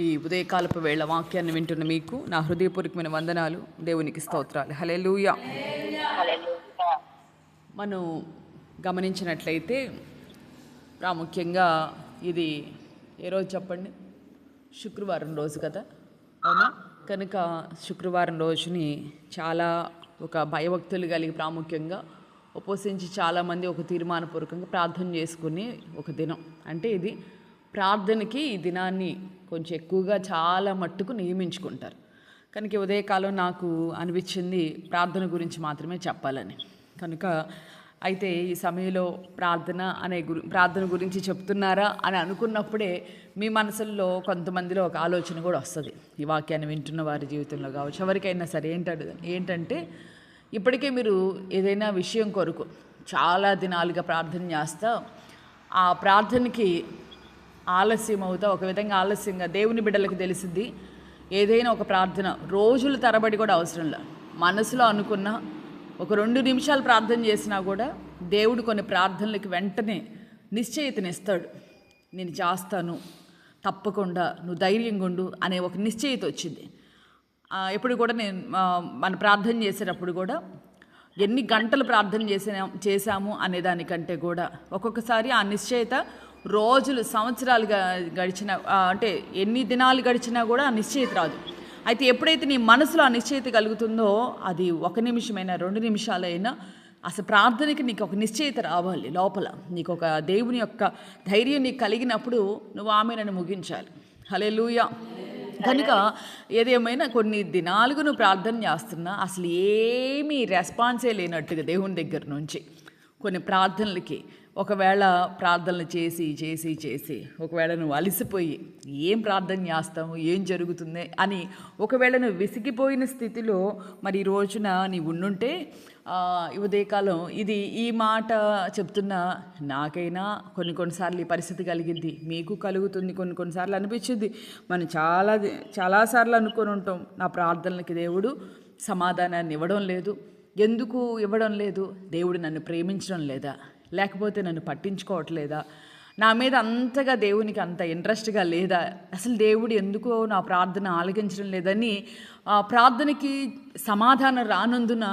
ఈ ఉదయకాలపు వేళ వాక్యాన్ని వింటున్న మీకు నా హృదయపూర్వకమైన వందనాలు, దేవునికి స్తోత్రాలు. హల్లెలూయా. మనం గమనించినట్లయితే ప్రాముఖ్యంగా ఇది ఏ రోజు చెప్పండి? శుక్రవారం రోజు కదా, అవునా? కనుక శుక్రవారం రోజుని చాలా ఒక భయభక్తులు కలిగి ప్రాముఖ్యంగా ఉపవసించి చాలామంది ఒక తీర్మానపూర్వకంగా ప్రార్థన చేసుకునే ఒక దినం. అంటే ఇది ప్రార్థనకి ఈ దినాన్ని కొంచెం ఎక్కువగా చాలా మట్టుకు నియమించుకుంటారు. కనుక ఉదయకాలం నాకు అనిపించింది ప్రార్థన గురించి మాత్రమే చెప్పాలని. కనుక అయితే ఈ సమయంలో ప్రార్థన గురించి చెప్తున్నారా అని అనుకున్నప్పుడే మీ మనసుల్లో కొంతమందిలో ఒక ఆలోచన కూడా వస్తుంది. ఈ వాక్యాన్ని వింటున్న వారి జీవితంలో కావచ్చు, ఎవరికైనా సరే ఏంటంటే ఇప్పటికే మీరు ఏదైనా విషయం కొరకు చాలా దినాలుగా ప్రార్థన చేస్తా ఆ ప్రార్థనకి ఆలస్యం అవుతా, ఒక విధంగా ఆలస్యంగా దేవుని బిడ్డలకు తెలిసింది. ఏదైనా ఒక ప్రార్థన రోజుల తరబడి కూడా అవసరం లేదు. మనసులో అనుకున్న ఒక 2 నిమిషాలు ప్రార్థన చేసినా కూడా దేవుడు కొన్ని ప్రార్థనలకి వెంటనే నిశ్చయితనిస్తాడు. నేను చేస్తాను, తప్పకుండా, నువ్వు ధైర్యంగా ఉండు అనే ఒక నిశ్చయిత వచ్చింది. ఎప్పుడు కూడా మన ప్రార్థన చేసేటప్పుడు కూడా ఎన్ని గంటలు ప్రార్థన చేశాము అనే దానికంటే కూడా ఒక్కొక్కసారి ఆ నిశ్చయిత రోజులు సంవత్సరాలుగా గడిచిన అంటే ఎన్ని దినాలు గడిచినా కూడా ఆ నిశ్చయిత రాదు. అయితే ఎప్పుడైతే నీ మనసులో ఆ నిశ్చయిత కలుగుతుందో అది 1 నిమిషమైనా 2 నిమిషాలైనా అసలు ప్రార్థనకి నీకు ఒక నిశ్చయిత రావాలి. లోపల నీకు ఒక దేవుని యొక్క ధైర్యం నీకు కలిగినప్పుడు నువ్వు ఆమెను ముగించాలి. హల్లెలూయా. కనుక ఏదేమైనా కొన్ని దినాలుగా నువ్వు ప్రార్థన చేస్తున్నా అసలు ఏమీ రెస్పాన్సే లేనట్టుగా దేవుని దగ్గర నుంచి కొన్ని ప్రార్థనలకి ఒకవేళ ప్రార్థనలు చేసి ఒకవేళ నువ్వు అలసిపోయి ఏం ప్రార్థన చేస్తావు, ఏం జరుగుతుంది అని ఒకవేళ నువ్వు విసిగిపోయిన స్థితిలో మరి ఈ రోజున నీవు ఉండుంటే ఉదయకాలం ఈ మాట చెప్తున్నా నాకైనా కొన్నిసార్లు ఈ పరిస్థితి కలిగింది, మీకు కలుగుతుంది. కొన్నిసార్లు అనిపించింది, మనం చాలాసార్లు అనుకొని ఉంటాం, నా ప్రార్థనలకి దేవుడు సమాధానాన్ని ఇవ్వడం లేదు. ఎందుకు ఇవ్వడం లేదు? దేవుడు నన్ను ప్రేమించడం లేదా, లేకపోతే నన్ను పట్టించుకోవట్లేదా, నా మీద అంతగా దేవునికి అంత ఇంట్రెస్ట్గా లేదా, అసలు దేవుడు ఎందుకో నా ప్రార్థన ఆలకించడం లేదని ప్రార్థనకి సమాధానం రానందున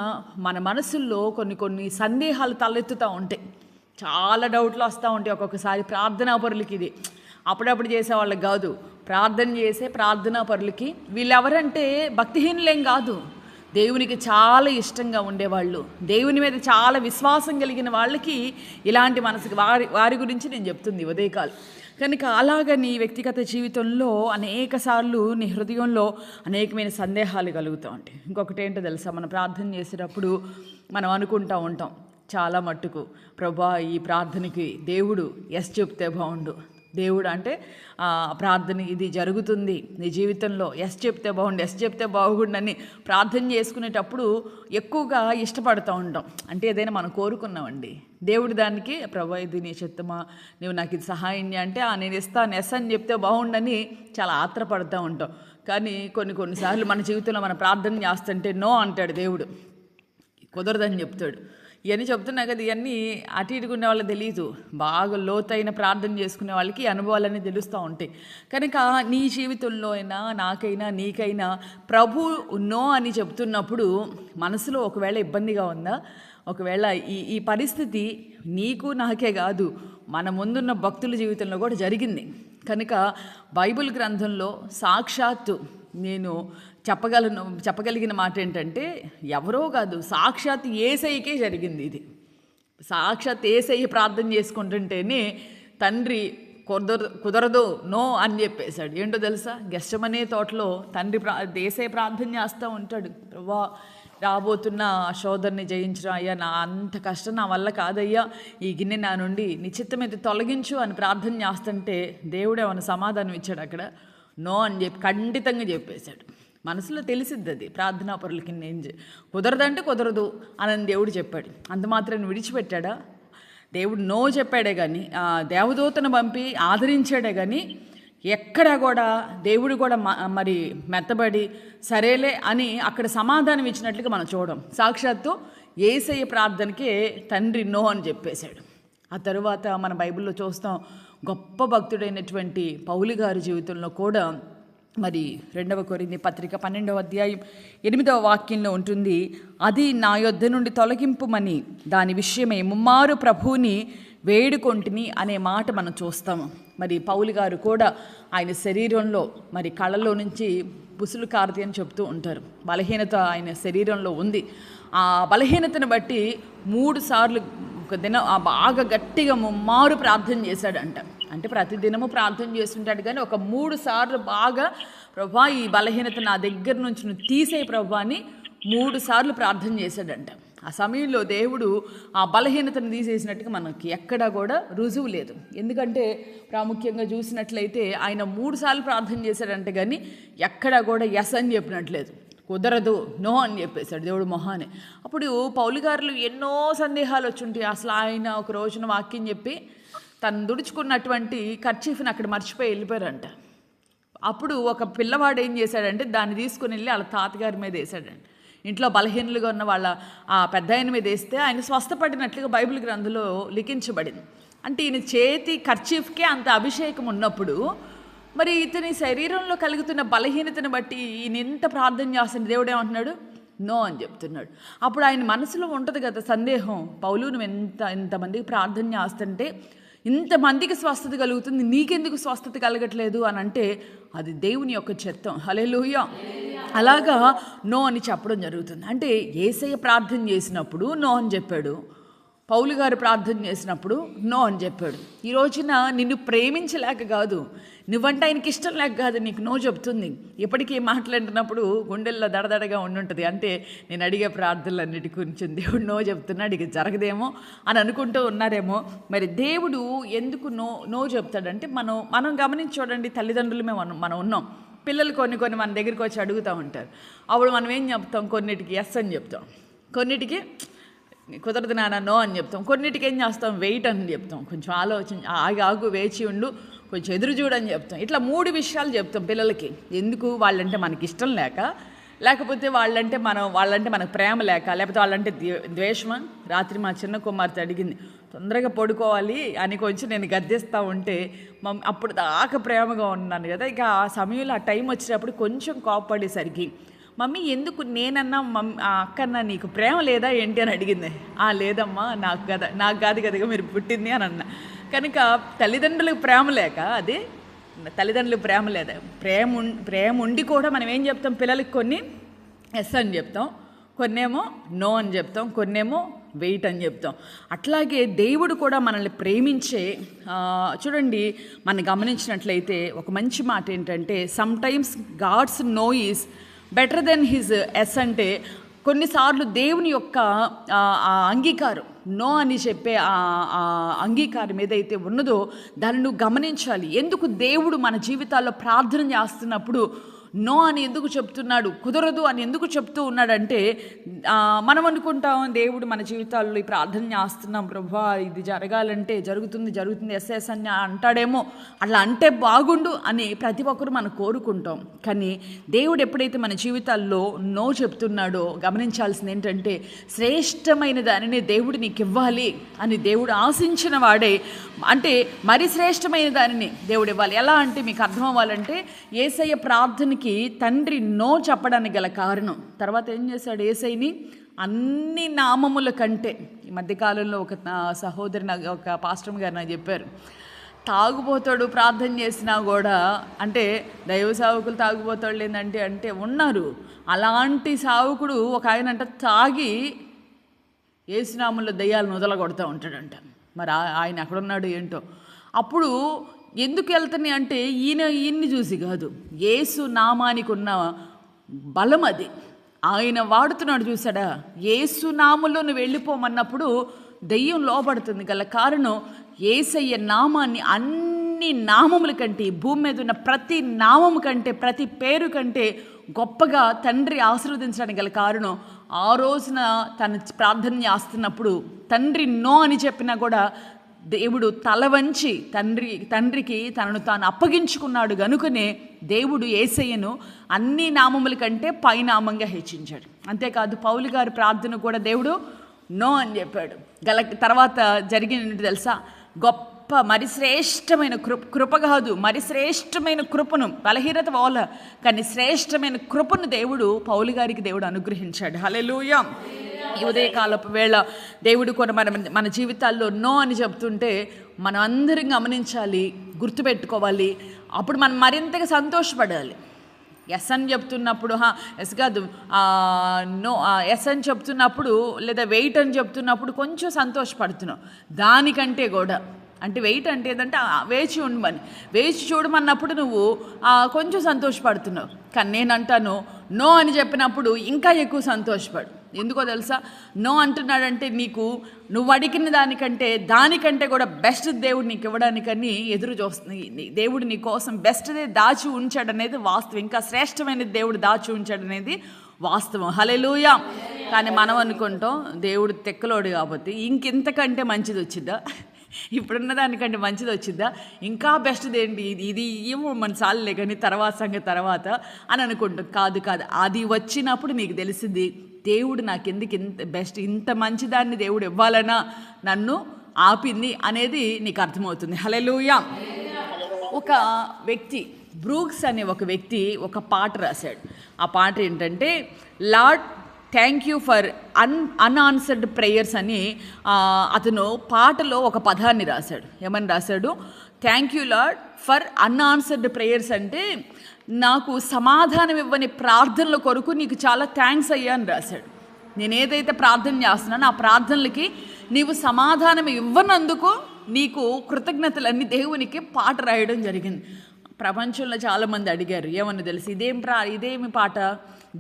మన మనసుల్లో కొన్ని సందేహాలు తలెత్తుతూ ఉంటాయి. చాలా డౌట్లు వస్తూ ఉంటాయి ఒక్కొక్కసారి ప్రార్థనా పరులకి. ఇది అప్పుడప్పుడు చేసేవాళ్ళకి కాదు, ప్రార్థన చేసే ప్రార్థనా పరులకి. వీళ్ళెవరంటే భక్తిహీనులేం కాదు, దేవునికి చాలా ఇష్టంగా ఉండేవాళ్ళు, దేవుని మీద చాలా విశ్వాసం కలిగిన వాళ్ళకి ఇలాంటి మనసుకి వారి గురించి నేను చెప్తుంది ఉదయకాలం. కనుక అలాగ నీ వ్యక్తిగత జీవితంలో అనేక సార్లు నీ హృదయంలో అనేకమైన సందేహాలు కలుగుతూ ఉంటాయి. ఇంకొకటి ఏంటో తెలుసా, మనం ప్రార్థన చేసేటప్పుడు మనం అనుకుంటూ ఉంటాం చాలా మట్టుకు, ప్రభా ఈ ప్రార్థనకి దేవుడు ఎస్ చెప్తే బాగుండు, దేవుడు అంటే ప్రార్థన ఇది జరుగుతుంది నీ జీవితంలో, ఎస్ చెప్తే బాగుండని ప్రార్థన చేసుకునేటప్పుడు ఎక్కువగా ఇష్టపడుతూ ఉంటాం. అంటే ఏదైనా మనం కోరుకున్నామండి, దేవుడు దానికి ప్రభా ఇది నీ చిత్తమా, నువ్వు నాకు ఇది సహాయం అంటే నేను ఇస్తాను, ఎస్ అని చెప్తే బాగుండని చాలా ఆత్రపడుతూ ఉంటాం. కానీ కొన్నిసార్లు మన జీవితంలో మనం ప్రార్థన చేస్తుంటే నో అంటాడు దేవుడు, కుదరదని చెప్తాడు. ఇవన్నీ చెప్తున్నా కదా, ఇవన్నీ అటు ఇటుకునే వాళ్ళకి తెలియదు. బాగా లోతైన ప్రార్థన చేసుకునే వాళ్ళకి అనుభవాలన్నీ తెలుస్తూ ఉంటాయి. కనుక నీ జీవితంలో అయినా నాకైనా నీకైనా ప్రభు నో అని చెప్తున్నప్పుడు మనసులో ఒకవేళ ఇబ్బందిగా ఉందా, ఒకవేళ ఈ పరిస్థితి నీకు నాకే కాదు మన ముందున్న భక్తుల జీవితంలో కూడా జరిగింది. కనుక బైబిల్ గ్రంథంలో సాక్షాత్తు నేను చెప్పగలిగిన మాట ఏంటంటే ఎవరో కాదు, సాక్షాత్ యేసయ్యకే జరిగింది. ఇది సాక్షాత్ యేసయ్య ప్రార్థన చేసుకుంటుంటేనే తండ్రి కుదరదు నో అని చెప్పేశాడు. ఏంటో తెలుసా, గెస్టమనే తోటలో తండ్రి యేసయ్య ప్రార్థన చేస్తూ ఉంటాడు, ప్రభా రాబోతున్న ఆ శోధనని జయించడం, అయ్యా నా అంత కష్టం నా వల్ల కాదయ్యా, ఈ గిన్నె నా నుండి నిశ్చితం అయితే తొలగించు అని ప్రార్థన చేస్తుంటే దేవుడు ఏమైనా సమాధానం ఇచ్చాడు అక్కడ? నో అని చెప్పి ఖండితంగా చెప్పేశాడు. మనసులో తెలిసిద్ది అది ప్రార్థనా పరులకి, నేను కుదరదంటే కుదరదు అని దేవుడు చెప్పాడు. అంత మాత్రాన్ని విడిచిపెట్టాడా? దేవుడు నో చెప్పాడే కానీ, దేవదూతను పంపి ఆదరించాడే కానీ ఎక్కడా కూడా దేవుడు కూడా మరి మెత్తబడి సరేలే అని అక్కడ సమాధానం ఇచ్చినట్లుగా మనం చూడం. సాక్షాత్తు యేసయ్య ప్రార్థనకే తండ్రి నో అని చెప్పేశాడు. ఆ తరువాత మన బైబిల్లో చూస్తాం, గొప్ప భక్తుడైనటువంటి పౌలు గారి జీవితంలో కూడా మరి 2 కొరింథీ పత్రిక 12వ అధ్యాయం 8వ వాక్యంలో ఉంటుంది, అది నా యొద్ద నుండి తొలగింపుమని దాని విషయమై ముమ్మారు ప్రభువుని వేడుకొంటిని అనే మాట మనం చూస్తాము. మరి పౌలు గారు కూడా ఆయన శరీరంలో మరి కళ్ళలో నుంచి బుసులు కారుతాయి అని చెప్తూ ఉంటారు. బలహీనత ఆయన శరీరంలో ఉంది. ఆ బలహీనతను బట్టి 3 సార్లు ఒక దినం బాగా గట్టిగా ముమ్మారు ప్రార్థన చేశాడంట. అంటే ప్రతిదినము ప్రార్థన చేస్తుంటాడు, కానీ ఒక 3 సార్లు బాగా, ప్రభా ఈ బలహీనత నా దగ్గర నుంచి నువ్వు తీసే ప్రభా అని 3 సార్లు ప్రార్థన చేశాడంట. ఆ సమయంలో దేవుడు ఆ బలహీనతను తీసేసినట్టుగా మనకి ఎక్కడా కూడా రుజువు లేదు. ఎందుకంటే ప్రాముఖ్యంగా చూసినట్లయితే ఆయన 3 సార్లు ప్రార్థన చేశాడంటే కానీ ఎక్కడా కూడా ఎస్ అని చెప్పినట్లేదు, కుదరదు, నో అని చెప్పేశాడు దేవుడు మొహానే. అప్పుడు పౌలు గారులు ఎన్నో సందేహాలు వచ్చి ఉంటాయి. అసలు ఆయన ఒక రోజున వాక్యం చెప్పి తను దుడుచుకున్నటువంటి కర్చీఫ్ని అక్కడ మర్చిపోయి వెళ్ళిపోయారంట. అప్పుడు ఒక పిల్లవాడు ఏం చేశాడంటే దాన్ని తీసుకుని వెళ్ళి వాళ్ళ తాతగారి మీద వేసాడండి. ఇంట్లో బలహీనులుగా ఉన్న వాళ్ళ ఆ పెద్ద ఆయన మీద వేస్తే ఆయన స్వస్థపడినట్లుగా బైబిల్ గ్రంథంలో లిఖించబడింది. అంటే ఈయన చేతి కర్చీఫ్కే అంత అభిషేకం ఉన్నప్పుడు మరి ఇతని శరీరంలో కలుగుతున్న బలహీనతను బట్టి ఈయన ఎంత ప్రార్థన చేస్తున్న దేవుడు ఏమంటున్నాడు, నో అని చెప్తున్నాడు. అప్పుడు ఆయన మనసులో ఉంటుంది కదా సందేహం, పౌలు నువ్వు ఎంతమందికి ప్రార్థన చేస్తుంటే ఇంతమందికి స్వస్థత కలుగుతుంది, నీకెందుకు స్వస్థత కలగట్లేదు అని అంటే అది దేవుని యొక్క చిత్తం. హల్లెలూయా. అలాగా నో అని చెప్పడం జరుగుతుంది. అంటే యేసయ్య ప్రార్థన చేసినప్పుడు నో అని చెప్పాడు, పౌలు గారు ప్రార్థన చేసినప్పుడు నో అని చెప్పాడు. ఈ రోజున నిన్ను ప్రేమించలేక కాదు, నువ్వంటే ఆయనకి ఇష్టం లేక కాదు నీకు నో చెప్తుంది. ఎప్పటికీ మాట్లాడినప్పుడు గుండెల్లో దడదడగా ఉండుంటుంది. అంటే నేను అడిగే ప్రార్థనలన్నిటి గురించి దేవుడు నో చెప్తున్నాడు, ఇక జరగదేమో అని అనుకుంటూ ఉన్నారేమో. మరి దేవుడు ఎందుకు నో చెప్తాడంటే మనం గమనించి చూడండి, తల్లిదండ్రులమే మనం ఉన్నాం. పిల్లలు కొన్ని మన దగ్గరికి వచ్చి అడుగుతూ ఉంటారు. అప్పుడు మనం ఏం చెప్తాం, కొన్నిటికి ఎస్ అని చెప్తాం, కొన్నిటికి కుదరదు నాన్న నో అని చెప్తాం, కొన్నిటికి ఏం చేస్తాం వెయిట్ అని చెప్తాం, కొంచెం ఆలోచన ఆగు వేచి ఉండు, కొంచెం ఎదురు చూడని చెప్తాం. ఇట్లా 3 విషయాలు చెప్తాం పిల్లలకి. ఎందుకు, వాళ్ళంటే మనకి ఇష్టం లేకపోతే వాళ్ళంటే మనకు ప్రేమ లేకపోతే వాళ్ళంటే ద్వేషమా. రాత్రి మా చిన్న కుమార్తె అడిగింది, తొందరగా పడుకోవాలి అని కొంచెం నేను గద్దిస్తూ ఉంటే అప్పుడు దాకా ప్రేమగా ఉన్నాను కదా, ఇక ఆ సమయంలో ఆ టైం వచ్చేటప్పుడు కొంచెం కోపపడేసరికి మమ్మీ ఎందుకు నేనన్నా అక్కన్నా నీకు ప్రేమ లేదా ఏంటి అని అడిగింది. లేదమ్మా నాకు కాదు కదగా మీరు పుట్టింది అని అన్నా. కనుక తల్లిదండ్రులకు ప్రేమ లేక, అది తల్లిదండ్రులకు ప్రేమ లేదా, ప్రేమ ఉండి కూడా మనం ఏం చెప్తాం పిల్లలకి, కొన్ని ఎస్ అని చెప్తాం, కొన్నేమో నో అని చెప్తాం, కొన్నేమో వెయిట్ అని చెప్తాం. అట్లాగే దేవుడు కూడా మనల్ని ప్రేమించే చూడండి, మనం గమనించినట్లయితే ఒక మంచి మాట ఏంటంటే sometimes God's no is better than his yes. అంటే కొన్నిసార్లు దేవుని యొక్క అంగీకారం, నో అని చెప్పే ఆ అంగీకారం ఏదైతే ఉన్నదో దాన్ని నువ్వు గమనించాలి. ఎందుకు దేవుడు మన జీవితాల్లో ప్రార్థన చేస్తున్నప్పుడు నో అని ఎందుకు చెప్తున్నాడు, కుదరదు అని ఎందుకు చెప్తూ ఉన్నాడంటే మనం అనుకుంటాం దేవుడు మన జీవితాల్లో ఈ ప్రార్థన చేస్తున్నాం, ప్రభువా ఇది జరగాలంటే జరుగుతుంది ఎస్ఎస్ అని అంటాడేమో, అట్లా అంటే బాగుండు అని ప్రతి ఒక్కరు మనం కోరుకుంటాం. కానీ దేవుడు ఎప్పుడైతే మన జీవితాల్లో నో చెప్తున్నాడో గమనించాల్సింది ఏంటంటే శ్రేష్టమైన దానిని దేవుడు నీకు ఇవ్వాలి అని దేవుడు ఆశించిన వాడే, అంటే మరి శ్రేష్టమైన దానిని దేవుడు ఇవ్వాలి. ఎలా అంటే మీకు అర్థం అవ్వాలంటే యేసయ్య ప్రార్థనకి తండ్రి నో చెప్పడానికి గల కారణం, తర్వాత ఏం చేశాడు యేసయ్యని అన్ని నామముల కంటే, ఈ మధ్యకాలంలో ఒక సహోదరి ఒక పాస్టర్ గారు నాకు చెప్పారు, తాగుబోతాడు ప్రార్థన చేసినా కూడా, అంటే దైవ సావుకులు తాగుబోతాడు ఏంటంటే ఉన్నారు, అలాంటి సావుకుడు ఒక ఆయన అంట తాగి యేసునామంలో దయ్యాలను వదలగొడతా ఉంటాడంట. మరి ఆయన ఎక్కడున్నాడు ఏంటో. అప్పుడు ఎందుకు వెళ్తున్నాయి అంటే ఈయన్ని చూసి కాదు, యేసు నామానికి ఉన్న బలం అది, ఆయన వాడుతున్నాడు చూసాడా. యేసు నామంలో నువ్వు వెళ్ళిపోమన్నప్పుడు దెయ్యం లోపడుతుంది గల కారణం యేసయ్య నామాన్ని అన్ని నామముల కంటే, భూమి మీద ఉన్న ప్రతి నామము కంటే, ప్రతి పేరు కంటే గొప్పగా తండ్రి ఆశీర్వదించడానికి గల కారణం ఆ రోజున తను ప్రార్థన చేస్తున్నప్పుడు తండ్రి నో అని చెప్పినా కూడా దేవుడు తల వంచి తండ్రికి తనను తాను అప్పగించుకున్నాడు. గనుకనే దేవుడు యేసయ్యను అన్ని నామముల కంటే పైనామంగా హెచ్చించాడు. అంతేకాదు పౌలు గారి ప్రార్థన కూడా దేవుడు నో అని చెప్పాడు. తర్వాత జరిగినట్టు తెలుసా, గొప్ప గొప్ప మరి శ్రేష్టమైన కృప కాదు, మరి శ్రేష్టమైన కృపను, బలహీనత పోల కానీ శ్రేష్టమైన కృపను దేవుడు పౌలు గారికి దేవుడు అనుగ్రహించాడు. హల్లెలూయా. ఈ ఉదయకాలపు వేళ దేవుడు కూడా మన జీవితాల్లో నో అని చెప్తుంటే మనం అందరం గమనించాలి, గుర్తుపెట్టుకోవాలి. అప్పుడు మనం మరింతగా సంతోషపడాలి. ఎస్ అని చెప్తున్నప్పుడు ఎస్ కాదు నో, ఎస్ అని చెప్తున్నప్పుడు లేదా వెయిట్ అని చెప్తున్నప్పుడు కొంచెం సంతోషపడుతున్నాం. దానికంటే కూడా అంటే వెయిట్ అంటే ఏదంటే వేచి ఉండమని, వేచి చూడమన్నప్పుడు నువ్వు కొంచెం సంతోషపడుతున్నావు. కానీ నేను అంటాను నో అని చెప్పినప్పుడు ఇంకా ఎక్కువ సంతోషపడు. ఎందుకో తెలుసా? నో అంటున్నాడంటే నువ్వు అడిగిన దానికంటే కూడా బెస్ట్ దేవుడు నీకు ఇవ్వడానికని ఎదురు చూస్తుంది. దేవుడు నీ కోసం బెస్ట్దే దాచి ఉంచాడనేది వాస్తవం. ఇంకా శ్రేష్టమైన దేవుడు దాచి ఉంచాడనేది వాస్తవం. హల్లెలూయా. కానీ మనం అనుకుంటాం దేవుడు తెక్కలోడు కాబట్టి ఇంకెంతకంటే మంచిది వచ్చిద్దా, ఇప్పుడున్న దానికంటే మంచిది వచ్చిద్దా, ఇంకా బెస్ట్ది ఏంటి, ఇది ఏమో మన సార్లే కానీ తర్వాత సంగతి తర్వాత అని అనుకుంటాం. కాదు, అది వచ్చినప్పుడు నీకు తెలిసింది దేవుడు నాకు ఎందుకు ఇంత బెస్ట్, ఇంత మంచిదాన్ని దేవుడు ఇవ్వాలన్నా నన్ను ఆపింది అనేది నీకు అర్థమవుతుంది. హల్లెలూయా. ఒక వ్యక్తి, బ్రూక్స్ అనే ఒక వ్యక్తి ఒక పాట రాశాడు. ఆ పాట ఏంటంటే lord thank you for unanswered prayers అని అతను పాటలో ఒక పదాన్ని రాశాడు. ఏమని రాశాడు? Thank you lord for unanswered prayers అంటే నాకు సమాధానం ఇవ్వని ప్రార్థనల కొరకు నీకు చాలా థ్యాంక్స్ అయ్యా అని రాశాడు. నేను ఏదైతే ప్రార్థన చేస్తున్నానో ఆ ప్రార్థనలకి నీవు సమాధానం ఇవ్వనందుకు నీకు కృతజ్ఞతలన్నీ దేవునికి పాట రాయడం జరిగింది. ప్రపంచంలో చాలామంది అడిగారు, ఏమన్నా తెలుసు ఇదేమి పాట,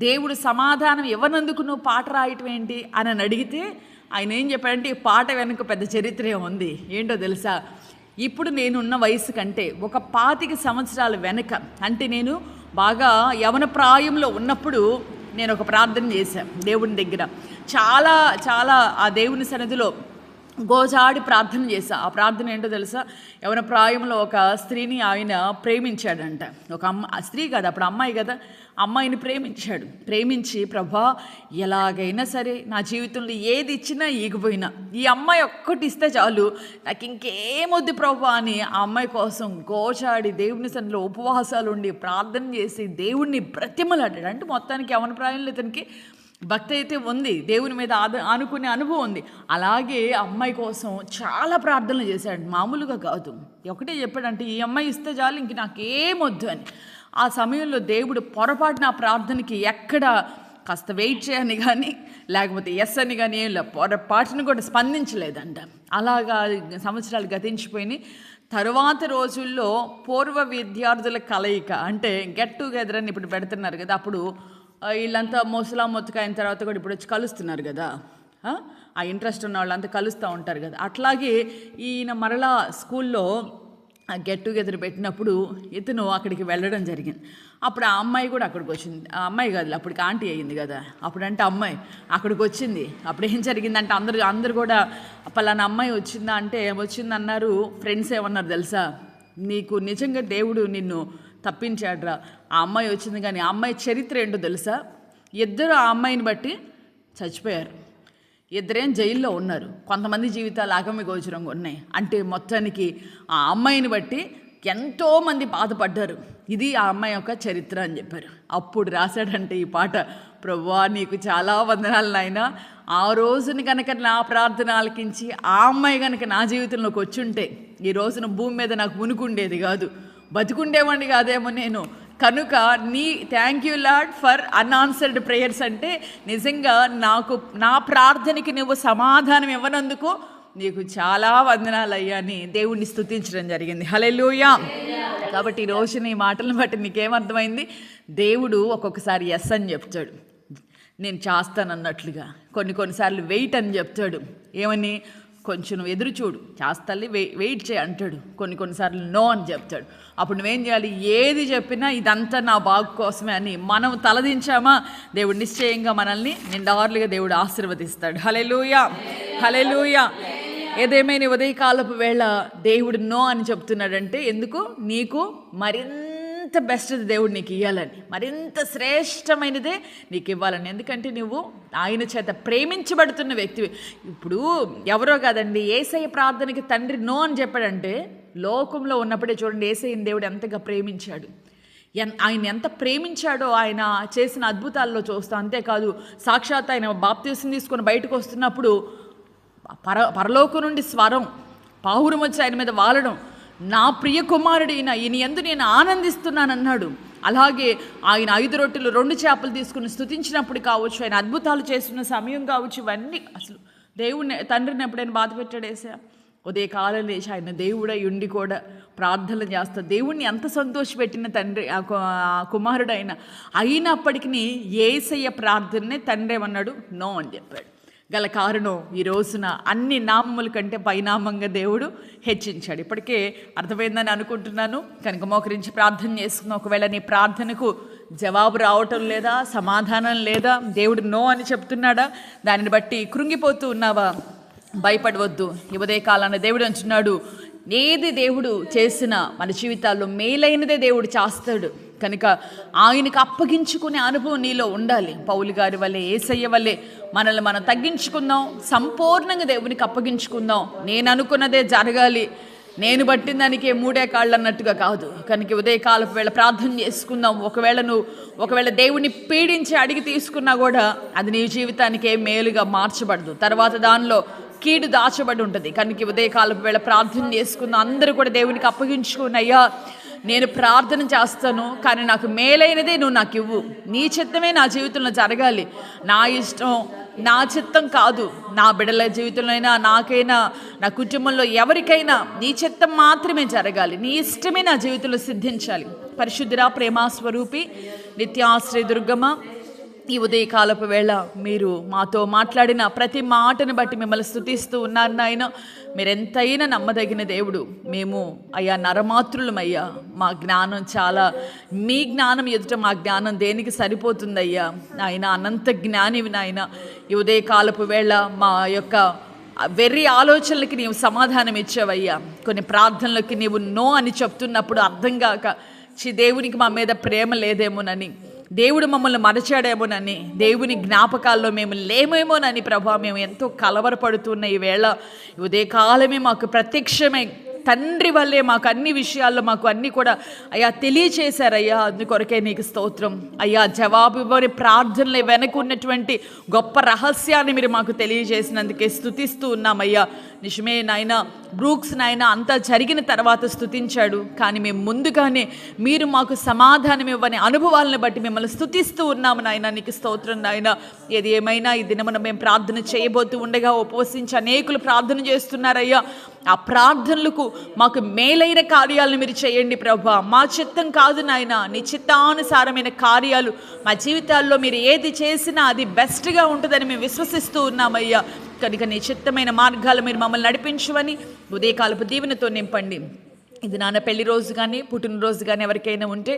దేవుడు సమాధానం ఇవ్వనందుకు నువ్వు పాట రాయటం ఏంటి అని అడిగితే ఆయన ఏం చెప్పాడంటే ఈ పాట వెనుక పెద్ద చరిత్ర ఉంది. ఏంటో తెలుసా? ఇప్పుడు నేనున్న వయసు కంటే ఒక 25 సంవత్సరాల వెనక, అంటే నేను బాగా యవన ప్రాయంలో ఉన్నప్పుడు నేను ఒక ప్రార్థన చేశాను దేవుని దగ్గర. చాలా చాలా ఆ దేవుని సన్నిధిలో గోజాడి ప్రార్థన చేశా. ఆ ప్రార్థన ఏంటో తెలుసా? యవన ప్రాయంలో ఒక స్త్రీని ఆయన ప్రేమించాడంట. ఒక స్త్రీ కాదు, అప్పుడు అమ్మాయి కదా, అమ్మాయిని ప్రేమించి ప్రభా ఎలాగైనా సరే నా జీవితంలో ఏది ఇచ్చినా ఈగిపోయినా ఈ అమ్మాయి ఒక్కటి ఇస్తే చాలు, నాకు ఇంకేమొద్దు ప్రభా అని ఆ అమ్మాయి కోసం గోచాడి దేవుని సన్నిధిలో ఉపవాసాలు ఉండి ప్రార్థన చేసి దేవుణ్ణి బ్రతిమలాడాడు. అంటే మొత్తానికి యవన ప్రాయంలో ఇతనికి భక్తి అయితే ఉంది, దేవుని మీద ఆనుకునే అనుభవం ఉంది. అలాగే అమ్మాయి కోసం చాలా ప్రార్థనలు చేశాడు, మామూలుగా కాదు. ఒకటే చెప్పాడంటే ఈ అమ్మాయి ఇస్తే చాలు, ఇంక నాకేమొద్దు అని. ఆ సమయంలో దేవుడు పొరపాటున ఆ ప్రార్థనకి ఎక్కడ కాస్త వెయిట్ చేయని కానీ లేకపోతే ఎస్ అని కానీ పొరపాటును కూడా స్పందించలేదంట. అలాగా సంవత్సరాలు గతించిపోయినాయి. తరువాత రోజుల్లో పూర్వ విద్యార్థుల కలయిక అంటే గెట్ టుగెదర్ అని ఇప్పుడు పెడుతున్నారు కదా, అప్పుడు వీళ్ళంతా మొత్తకైన తర్వాత కూడా ఇప్పుడు వచ్చి కలుస్తున్నారు కదా, ఆ ఇంట్రెస్ట్ ఉన్న వాళ్ళంతా కలుస్తూ ఉంటారు కదా. అట్లాగే ఈయన మరలా స్కూల్లో గెట్ టుగెదర్ పెట్టినప్పుడు ఇతను అక్కడికి వెళ్ళడం జరిగింది. అప్పుడు ఆ అమ్మాయి కూడా అక్కడికి వచ్చింది. ఆ అమ్మాయి కాదు, అప్పటికి ఆంటీ అయ్యింది కదా, అప్పుడంటే అమ్మాయి అక్కడికి వచ్చింది. అప్పుడు ఏం జరిగిందంటే అందరు కూడా పలానా అమ్మాయి వచ్చిందా అంటే వచ్చిందన్నారు. ఫ్రెండ్స్ ఏమన్నారు తెలుసా? నీకు నిజంగా దేవుడు నిన్ను తప్పించాడ్రా, ఆ అమ్మాయి వచ్చింది. కానీ ఆ అమ్మాయి చరిత్ర ఏంటో తెలుసా? ఇద్దరు ఆ అమ్మాయిని బట్టి చచ్చిపోయారు. ఇద్దరేం జైల్లో ఉన్నారు. కొంతమంది జీవితాలు ఆగమి గోచరంగా ఉన్నాయి. అంటే మొత్తానికి ఆ అమ్మాయిని బట్టి ఎంతోమంది బాధపడ్డారు. ఇది ఆ అమ్మాయి యొక్క చరిత్ర అని చెప్పారు. అప్పుడు రాశాడంటే ఈ పాట, ప్రభువా నీకు చాలా వందనాలు నాయనా, ఆ రోజుని కనుక నా ప్రార్థన ఆలకించి ఆ అమ్మాయి కనుక నా జీవితంలోకి వచ్చుంటే ఈ రోజున భూమి మీద నాకు ఉనికుండేది కాదు, బతుకుండేవాడిని కాదేమో నేను. కనుక thank you lord for unanswered prayers అంటే నిజంగా నా ప్రార్థనకి నువ్వు సమాధానం ఇవ్వనందుకు నీకు చాలా వందనాలు అయ్యా అని దేవుణ్ణి స్తుతించడం జరిగింది. హల్లెలూయా. కాబట్టి ఈ రోజున ఈ మాటలను బట్టి నీకేమర్థమైంది? దేవుడు ఒక్కొక్కసారి ఎస్ అని చెప్తాడు, నేను చేస్తానన్నట్లుగా. కొన్నిసార్లు వెయిట్ అని చెప్తాడు, ఏమని కొంచెం నువ్వు ఎదురు చూడు, చేస్తాలి వెయిట్ చేయి అంటాడు. కొన్నిసార్లు నో అని చెప్తాడు. అప్పుడు నువ్వేం చేయాలి? ఏది చెప్పినా ఇదంతా నా బాగు కోసమే అని మనం తలదించామా, దేవుడు నిశ్చయంగా మనల్ని నిండారులుగా దేవుడు ఆశీర్వదిస్తాడు. హల్లెలూయా, హల్లెలూయా. ఏదేమైనా ఉదయకాలపు వేళ దేవుడు నో అని చెప్తున్నాడంటే ఎందుకు? నీకు మరింత మరింత బెస్ట్ దేవుడు నీకు ఇవ్వాలని, మరింత శ్రేష్టమైనదే నీకు ఇవ్వాలని. ఎందుకంటే నువ్వు ఆయన చేత ప్రేమించబడుతున్న వ్యక్తివి. ఇప్పుడు ఎవరో కాదండి, యేసయ్య ప్రార్థనకి తండ్రి నో అని చెప్పాడంటే లోకంలో ఉన్నప్పుడే చూడండి యేసయ్యని దేవుడు ఎంతగా ప్రేమించాడు, ఆయన ఎంత ప్రేమించాడో ఆయన చేసిన అద్భుతాల్లో చూస్తాం. అంతేకాదు సాక్షాత్ ఆయన బాప్తీసం తీసుకొని బయటకు వస్తున్నప్పుడు పరలోకం నుండి స్వరం పావురం వచ్చి ఆయన మీద వాలడం, నా ప్రియ కుమారుడైన ఈయన యందు నేను ఆనందిస్తున్నానన్నాడు. అలాగే ఆయన 5 రొట్టెలు 2 చేపలు తీసుకుని స్తుతించినప్పుడు కావచ్చు, ఆయన అద్భుతాలు చేస్తున్న సమయం కావచ్చు, ఇవన్నీ అసలు దేవుడిని తండ్రిని ఎప్పుడైనా బాధ పెట్టాడేసా? ఉదయకాలం లేచి ఆయన దేవుడై ఉండి కూడా ప్రార్థనలు చేస్తా దేవుణ్ణి ఎంత సంతోషపెట్టిన తండ్రి ఆ కుమారుడైన అయినప్పటికీ యేసయ్య ప్రార్థననే తండ్రి ఏమన్నాడు? నో అని చెప్పాడు. గల కారణం ఈ రోజున అన్ని నామముల కంటే పైనామంగా దేవుడు హెచ్చించాడు. ఇప్పటికే అర్థమైందని అనుకుంటున్నాను. కనుక మోకరించి ప్రార్థన చేసుకున్న, ఒకవేళ నీ ప్రార్థనకు జవాబు రావటం లేదా, సమాధానం లేదా, దేవుడు నో అని చెప్తున్నాడా, దానిని బట్టి కృంగిపోతూ ఉన్నావా? భయపడవద్దు. ఈ ఉదయకాలాన దేవుడు అంటున్నాడు, ఏది దేవుడు చేసినా మన జీవితాల్లో మేలైనదే దేవుడు చేస్తాడు. కనుక ఆయనకు అప్పగించుకునే అనుభవం నీలో ఉండాలి. పౌలు గారి వల్లే, యేసయ్య వల్లే మనల్ని మనం తగ్గించుకుందాం, సంపూర్ణంగా దేవునికి అప్పగించుకుందాం. నేను అనుకున్నదే జరగాలి, నేను పట్టిన దానికి 3 కాళ్ళు అన్నట్టుగా కాదు. కనుక ఉదయకాలపు వేళ ప్రార్థన చేసుకుందాం. ఒకవేళ దేవుని పీడించి అడిగి తీసుకున్నా కూడా అది నీ జీవితానికి ఏ మేలుగా మార్చబడదు, తర్వాత దానిలో కీడు దాచబడి ఉంటుంది. కనుక ఉదయకాలపు వేళ ప్రార్థన చేసుకుందాం. అందరూ కూడా దేవునికి అప్పగించుకుని, అయ్యా నేను ప్రార్థన చేస్తాను, కానీ నాకు మేలైనదే నువ్వు నాకు ఇవ్వు, నీ చిత్తమే నా జీవితంలో జరగాలి, నా ఇష్టం నా చిత్తం కాదు. నా బిడ్డల జీవితంలో అయినా, నాకైనా, నా కుటుంబంలో ఎవరికైనా నీ చిత్తం మాత్రమే జరగాలి, నీ ఇష్టమే నా జీవితంలో సిద్ధించాలి. పరిశుద్ధురా, ప్రేమాస్వరూపి, నిత్యాశ్రయ దుర్గమ్మ, ఈ ఉదయకాలపు వేళ మీరు మాతో మాట్లాడిన ప్రతి మాటను బట్టి మిమ్మల్ని స్తుతిస్తూ ఉన్నారు నాయన. మీరెంతైనా నమ్మదగిన దేవుడు. మేము అయ్యా నరమాతృలమయ్యా, మా జ్ఞానం చాలా, మీ జ్ఞానం ఎదుట మా జ్ఞానం దేనికి సరిపోతుందయ్యా నాయన. అనంత జ్ఞానివి నాయన. ఈ ఉదయకాలపు వేళ మా యొక్క వెర్రి ఆలోచనలకి నీవు సమాధానం ఇచ్చావయ్యా. కొన్ని ప్రార్థనలకి నీవు నో అని చెప్తున్నప్పుడు అర్థం కాక, దేవునికి మా మీద ప్రేమ లేదేమోనని, దేవుడు మమ్మల్ని మరచాడేమోనని, దేవుని జ్ఞాపకాల్లో మేము లేమేమోనని ప్రభా మేము ఎంతో కలవరపడుతున్న ఈ వేళ ఉదయకాలమే మాకు ప్రత్యక్షమై తండ్రి వల్లే మాకు అన్ని విషయాల్లో మాకు అన్నీ కూడా అయ్యా తెలియచేశారయ్యా. అందుకొరకే నీకు స్తోత్రం అయ్యా. జవాబు ఇవ్వని ప్రార్థనలు వెనక ఉన్నటువంటి గొప్ప రహస్యాన్ని మీరు మాకు తెలియజేసినందుకే స్తుతిస్తూ ఉన్నామయ్యా. నిజమే నాయన, బ్రూక్స్ నాయన అంతా జరిగిన తర్వాత స్తుతించాడు, కానీ మేము ముందుగానే మీరు మాకు సమాధానం ఇవ్వని అనుభవాలను బట్టి మిమ్మల్ని స్తుతిస్తూ ఉన్నాము నాయన. నీకు స్తోత్రం నాయన. ఏది ఏమైనా ఈ దినమున మేము ప్రార్థన చేయబోతూ ఉండగా ఉపవసించి అనేకులు ప్రార్థన చేస్తున్నారయ్యా. ఆ ప్రార్థనలకు మాకు మేలైన కార్యాలను మీరు చేయండి ప్రభా. మా చిత్తం కాదు నాయన, నీ చిత్తానుసారమైన కార్యాలు మా జీవితాల్లో మీరు ఏది చేసినా అది బెస్ట్గా ఉంటుందని మేము విశ్వసిస్తూ ఉన్నామయ్యా. కనుక నీ చిత్తమైన మార్గాలు మీరు మమ్మల్ని నడిపించవని ఉదయకాలపు దీవెనతో నింపండి. ఇది నాన్న పెళ్లి రోజు కానీ పుట్టినరోజు కానీ ఎవరికైనా ఉంటే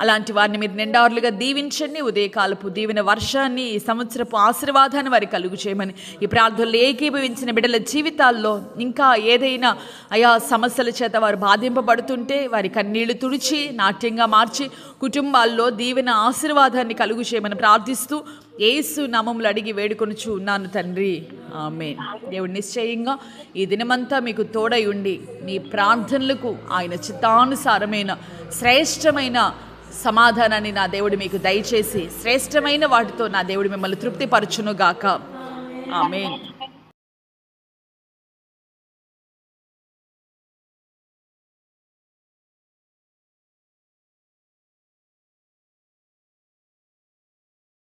అలాంటి వారిని మీరు నిండారులుగా దీవించండి. ఉదయకాలపు దీవెన వర్షాన్ని, ఈ సంవత్సరపు ఆశీర్వాదాన్ని వారికి కలుగు చేయమని ఈ ప్రార్థనలు ఏకీభవించిన బిడ్డల జీవితాల్లో ఇంకా ఏదైనా అయా సమస్యల చేత వారు బాధింపబడుతుంటే వారి కన్నీళ్లు తుడిచి నాట్యంగా మార్చి కుటుంబాల్లో దీవెన ఆశీర్వాదాన్ని కలుగు చేయమని ప్రార్థిస్తూ యేసు నామములు అడిగి వేడుకొనుచు ఉన్నాను తండ్రి, ఆమేన్. దేవుడు నిశ్చయంగా ఈ దినమంతా మీకు తోడై ఉండి మీ ప్రార్థనలకు ఆయన చిత్తానుసారమైన శ్రేష్టమైన సమాధానాన్ని నా దేవుడు మీకు దయచేసి శ్రేష్టమైన వాటితో నా దేవుడు మిమ్మల్ని తృప్తిపరచునుగాక, ఆమేన్.